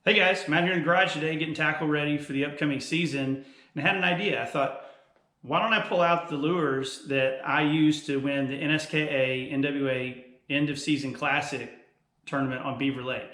Hey guys, I'm out here in the garage today getting tackle ready for the upcoming season, and I had an idea. I thought, why don't I pull out the lures that I used to win the NSKA NWA End of Season Classic tournament on Beaver Lake.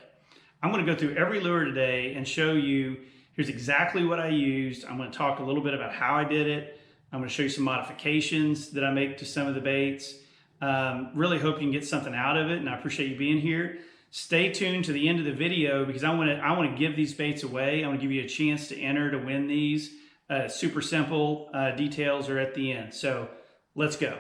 I'm going to go through every lure today and show you here's exactly what I used. I'm going to talk a little bit about how I did it. I'm going to show you some modifications that I make to some of the baits. Really hope you can get something out of it, and I appreciate you being here. Stay tuned to the end of the video because I want to give these baits away. I want to give you a chance to enter to win these. Super simple. Details are at the end. So let's go.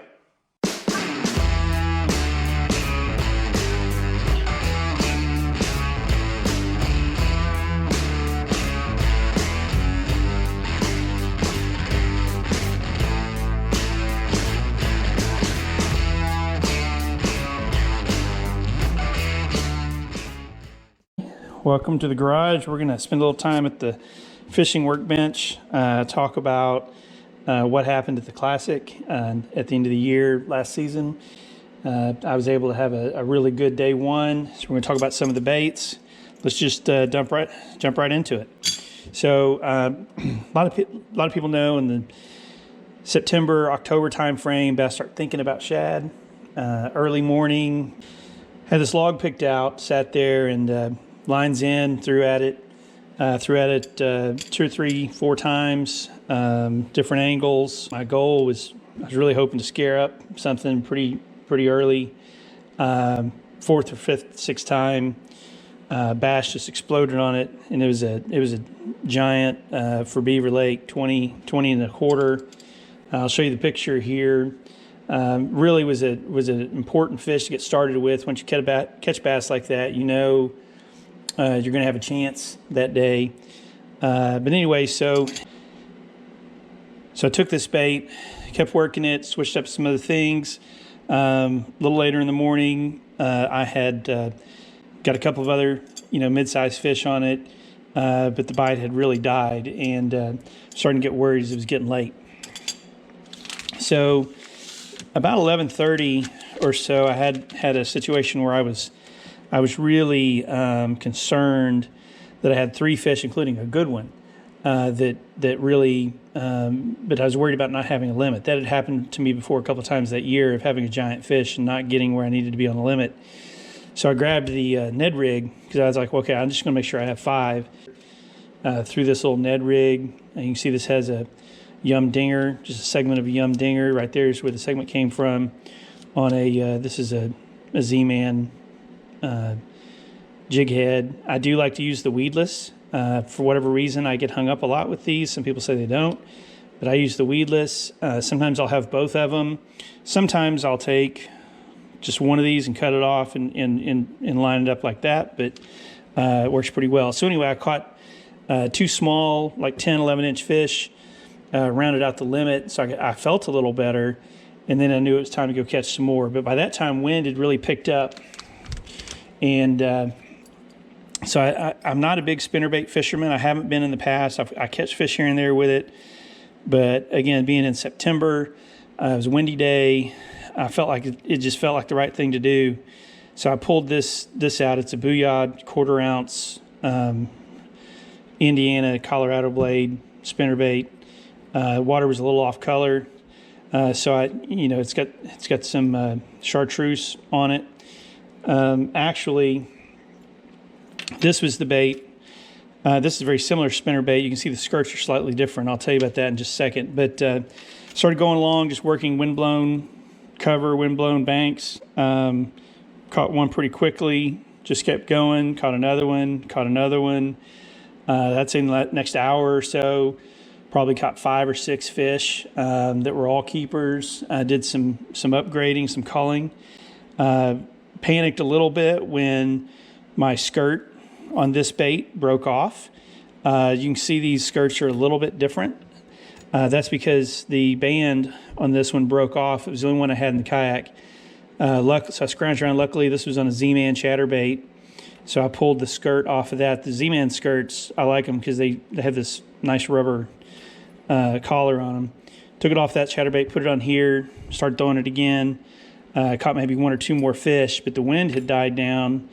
Welcome to the garage. We're going to spend a little time at the fishing workbench, talk about what happened at the Classic at the end of the year last season. I was able to have a really good day one, so we're going to talk about some of the baits. Let's just jump right into it. So a lot of people know in the September, October time frame, best start thinking about shad. Early morning, had this log picked out, sat there and lines in, threw at it 2 or 3, 4 times, different angles. My goal was, I was really hoping to scare up something pretty early. 4th or 5th, 6th time, bass just exploded on it, and it was a giant for Beaver Lake, 20 and a quarter. I'll show you the picture here. Really was an important fish to get started with. Once you catch bass like that, you know you're going to have a chance that day. But anyway, so I took this bait, kept working it, switched up some other things. A little later in the morning, I had got a couple of other, mid-sized fish on it, but the bite had really died, and starting to get worried as it was getting late. So about 11:30 or so, I had a situation where I was really concerned that I had 3 fish, including a good one, that really, but I was worried about not having a limit. That had happened to me before a couple of times that year, of having a giant fish and not getting where I needed to be on the limit. So I grabbed the Ned Rig, because I was like, well, okay, I'm just going to make sure I have 5. Through this little Ned Rig, and you can see this has a Yum Dinger, just a segment of a Yum Dinger. Right there is where the segment came from on this is a Z-Man jig head. I do like to use the weedless. For whatever reason, I get hung up a lot with these. Some people say they don't, but I use the weedless. Sometimes I'll have both of them. Sometimes I'll take just one of these and cut it off and line it up like that, but it works pretty well. So anyway, I caught 2 small, like 10, 11-inch fish, rounded out the limit, so I felt a little better, and then I knew it was time to go catch some more. But by that time, wind had really picked up. And so I'm not a big spinnerbait fisherman. I haven't been in the past. I catch fish here and there with it. But again, being in September, it was a windy day. I felt like it just felt like the right thing to do. So I pulled this out. It's a Booyah 1/4 ounce Indiana Colorado blade spinnerbait. Water was a little off color. So it's got some chartreuse on it. Actually, this was the bait. This is a very similar spinnerbait. You can see the skirts are slightly different. I'll tell you about that in just a second. But started going along, just working windblown cover, windblown banks. Caught one pretty quickly, just kept going, caught another one. That's in the next hour or so. Probably caught 5 or 6 fish that were all keepers. I did some upgrading, some culling. Panicked a little bit when my skirt on this bait broke off. You can see these skirts are a little bit different. That's because the band on this one broke off. It was the only one I had in the kayak. So I scrounged around. Luckily, this was on a Z-Man chatterbait, so I pulled the skirt off of that. The Z-Man skirts, I like them because they have this nice rubber collar on them. Took it off that chatterbait, put it on here, started throwing it again. Caught maybe 1 or 2 more fish, but the wind had died down.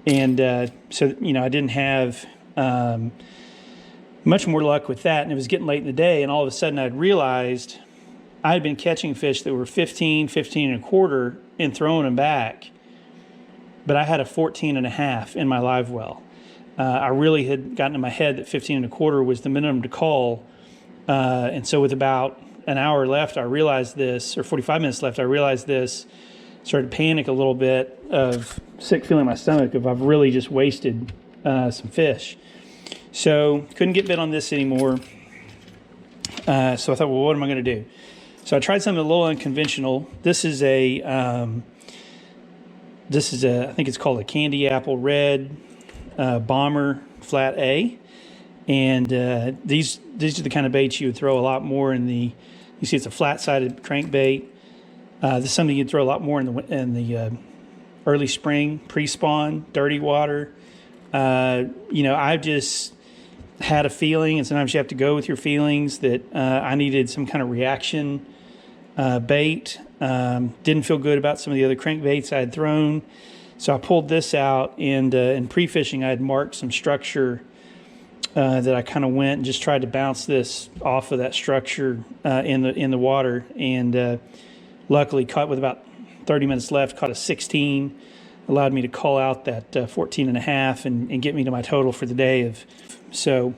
And so, you know, I didn't have much more luck with that. And it was getting late in the day, and all of a sudden I'd realized I had been catching fish that were 15, 15 and a quarter and throwing them back. But I had a 14 and a half in my live well. I really had gotten in my head that 15 and a quarter was the minimum to call. And so with about an hour left, I realized this, or 45 minutes left, I realized this, started to panic a little bit, of sick feeling in my stomach, of I've really just wasted some fish. So couldn't get bit on this anymore. So I thought, well, what am I going to do? So I tried something a little unconventional. This is a, I think it's called a candy apple red bomber flat A. And these are the kind of baits you would throw a lot more in the, you see it's a flat-sided crankbait. This is something you'd throw a lot more in the early spring, pre-spawn, dirty water. You know, I've just had a feeling, and sometimes you have to go with your feelings, that I needed some kind of reaction bait. Didn't feel good about some of the other crankbaits I had thrown. So I pulled this out, and in pre-fishing I had marked some structure that I kind of went and just tried to bounce this off of that structure in the water, and luckily caught, with about 30 minutes left, caught a 16, allowed me to call out that 14 and a half and get me to my total for the day. So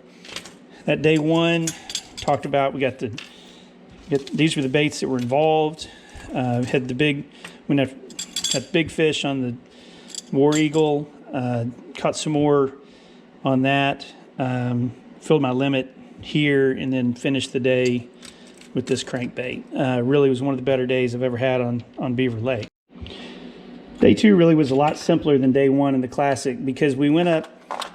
that day one, talked about, these were the baits that were involved. Had big fish on the War Eagle, caught some more on that, filled my limit here, and then finished the day with this crankbait. Really was one of the better days I've ever had on Beaver Lake. Day two really was a lot simpler than day one in the Classic, because we went up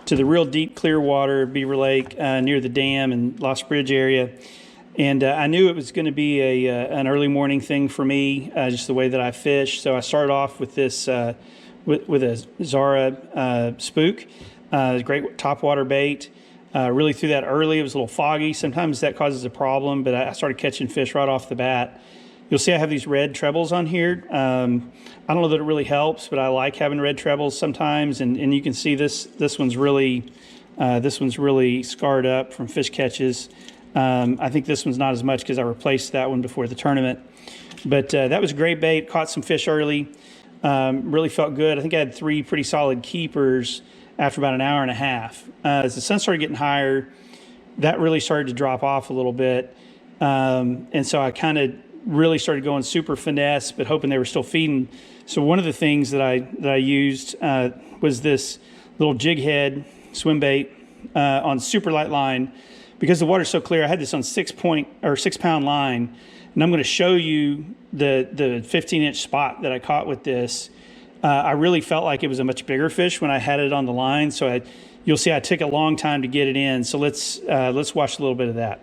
to the real deep clear water of Beaver Lake near the dam and Lost Bridge area. And I knew it was going to be an early morning thing for me, just the way that I fish. So I started off with this, with a Zara Spook, great topwater bait. Really threw that early. It was a little foggy. Sometimes that causes a problem, but I started catching fish right off the bat. You'll see I have these red trebles on here. I don't know that it really helps, but I like having red trebles sometimes. And you can see this one's really scarred up from fish catches. I think this one's not as much because I replaced that one before the tournament. But that was a great bait. Caught some fish early. Really felt good. I think I had 3 pretty solid keepers after about an hour and a half. As the sun started getting higher, that really started to drop off a little bit. And so I kind of really started going super finesse, but hoping they were still feeding. So one of the things that I used was this little jig head swim bait on super light line. Because the water's so clear, I had this on 6 pound line, and I'm going to show you the 15-inch spot that I caught with this. I really felt like it was a much bigger fish when I had it on the line, so you'll see I took a long time to get it in. So let's watch a little bit of that.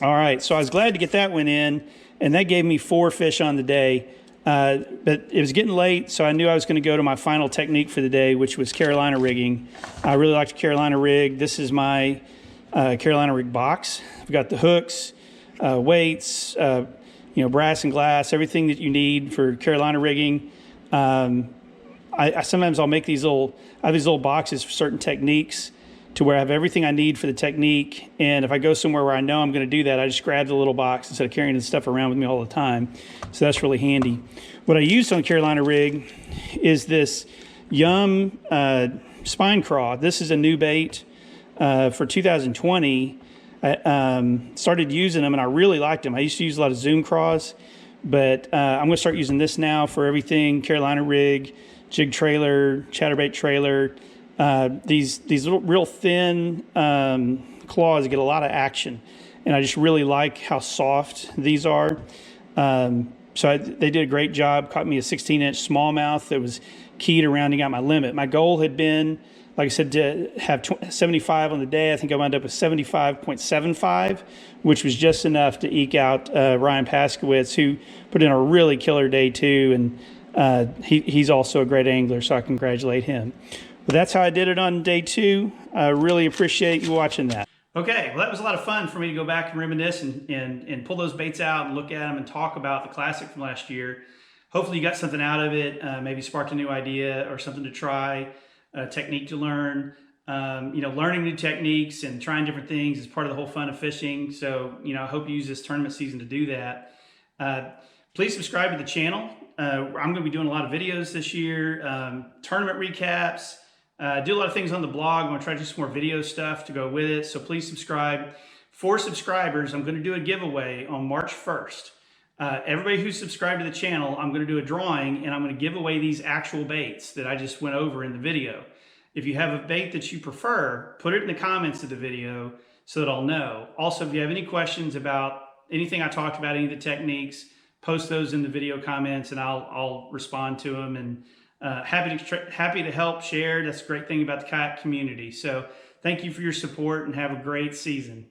All right, so I was glad to get that one in, and that gave me 4 fish on the day. But it was getting late, so I knew I was going to go to my final technique for the day, which was Carolina rigging. I really like the Carolina rig. This is my Carolina rig box. I've got the hooks, weights, brass and glass, everything that you need for Carolina rigging. I sometimes I'll make these I have these little boxes for certain techniques. to where I have everything I need for the technique. And if I go somewhere where I know I'm going to do that, I just grab the little box instead of carrying the stuff around with me all the time. So that's really handy. What I used on the Carolina rig is this Yum spine craw. This is a new bait for 2020. I started using them and I really liked them. I used to use a lot of Zoom craws, but I'm going to start using this now for everything: Carolina rig, jig trailer, chatterbait trailer. These little real thin claws get a lot of action, and I just really like how soft these are. They did a great job. Caught me a 16-inch smallmouth that was key to rounding out my limit. My goal had been, like I said, to have 75 on the day. I think I wound up with 75.75, which was just enough to eke out Ryan Paskowitz, who put in a really killer day too, and he's also a great angler, so I congratulate him. But that's how I did it on day 2. I really appreciate you watching that. Okay, well, that was a lot of fun for me to go back and reminisce and pull those baits out and look at them and talk about the Classic from last year. Hopefully you got something out of it, maybe sparked a new idea or something to try, a technique to learn. Learning new techniques and trying different things is part of the whole fun of fishing. So, I hope you use this tournament season to do that. Please subscribe to the channel. I'm going to be doing a lot of videos this year, tournament recaps, do a lot of things on the blog. I'm going to try to do some more video stuff to go with it. So please subscribe. For subscribers, I'm going to do a giveaway on March 1st. Everybody who's subscribed to the channel, I'm going to do a drawing and I'm going to give away these actual baits that I just went over in the video. If you have a bait that you prefer, put it in the comments of the video so that I'll know. Also, if you have any questions about anything I talked about, any of the techniques, post those in the video comments and I'll respond to them. And happy to help share. That's a great thing about the kayak community. So thank you for your support and have a great season.